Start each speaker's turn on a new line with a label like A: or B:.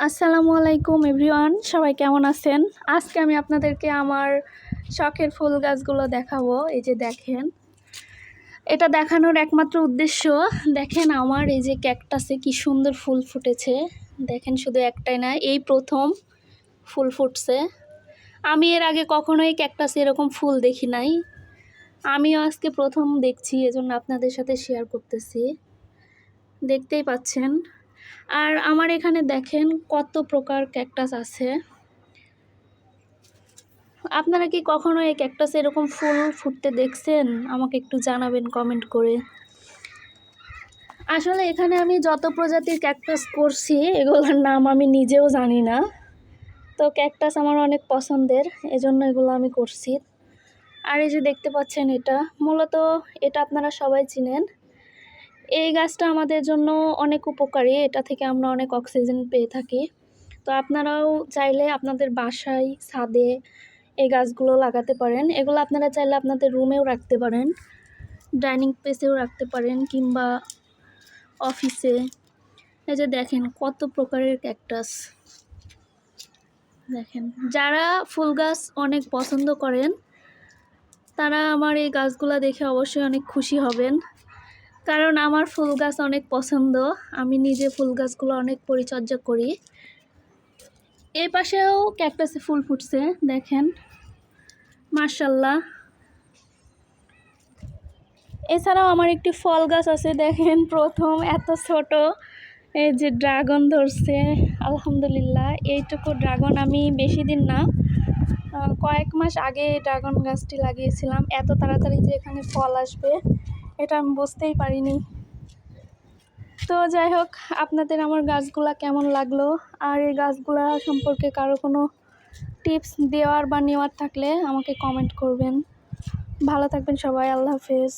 A: আসসালামু আলাইকুম এভরিওয়ান, সবাই কেমন আছেন? আজকে আমি আপনাদেরকে আমার শখের ফুল গাছগুলো দেখাবো। এই যে দেখেন, এটা দেখানোর একমাত্র উদ্দেশ্য, দেখেন আমার এই যে ক্যাকটাসে কি সুন্দর ফুল ফুটেছে। দেখেন, শুধু একটাই না, এই প্রথম ফুল ফুটছে। আমি এর আগে কখনোই ক্যাকটাসে এরকম ফুল দেখি নাই, আমিও আজকে প্রথম দেখছি, এজন্য আপনাদের সাথে শেয়ার করতেছি। দেখতেই পাচ্ছেন। আর আমার এখানে দেখেন কত প্রকার ক্যাকটাস আছে। আপনারা কি কখনো এই ক্যাকটাসে এরকম ফুল ফুটতে দেখছেন? আমাকে একটু জানাবেন কমেন্ট করে। আসলে এখানে আমি যত প্রজাতির ক্যাকটাস করছি এগুলোর নাম আমি নিজেও জানি না। তো ক্যাকটাস আমার অনেক পছন্দের, এজন্য এগুলো আমি করছি। আর এই যে দেখতে পাচ্ছেন, এটা মূলত এটা আপনারা সবাই চিনেন। এই গাছটা আমাদের জন্য অনেক উপকারী, এটা থেকে আমরা অনেক অক্সিজেন পেয়ে থাকি। তো আপনারাও চাইলে আপনাদের বাসায়, ছাদে এই গাছগুলো লাগাতে পারেন। এগুলো আপনারা চাইলে আপনাদের রুমেও রাখতে পারেন, ডাইনিং স্পেসেও রাখতে পারেন, কিংবা অফিসে। এই যে দেখেন কত প্রকারের ক্যাকটাস। দেখেন, যারা ফুল গাছ অনেক পছন্দ করেন তারা আমার এই গাছগুলো দেখে অবশ্যই অনেক খুশি হবেন, কারণ আমার ফুল গাছ অনেক পছন্দ। আমি নিজে ফুল গাছগুলো অনেক পরিচর্যা করি। এই পাশেও ক্যাকটাসে ফুল ফুটছে, দেখেন মাশাআল্লাহ। এছাড়াও আমার একটি ফল গাছ আছে, দেখেন প্রথম এত ছোট এই যে ড্রাগন ধরছে, আলহামদুলিল্লাহ। এইটুকু ড্রাগন আমি বেশি দিন না, কয়েক মাস আগে ড্রাগন গাছটি লাগিয়েছিলাম। এত তাড়াতাড়ি যে এখানে ফল আসবে এটা আমি বুঝতেই পারিনি। তো যাই হোক, আপনাদের আমার গাছগুলা কেমন লাগলো, আর এই গাছগুলা সম্পর্কে কারো কোনো টিপস দেওয়ার বা নেওয়ার থাকলে আমাকে কমেন্ট করবেন। ভালো থাকবেন সবাই, আল্লাহ হাফেজ।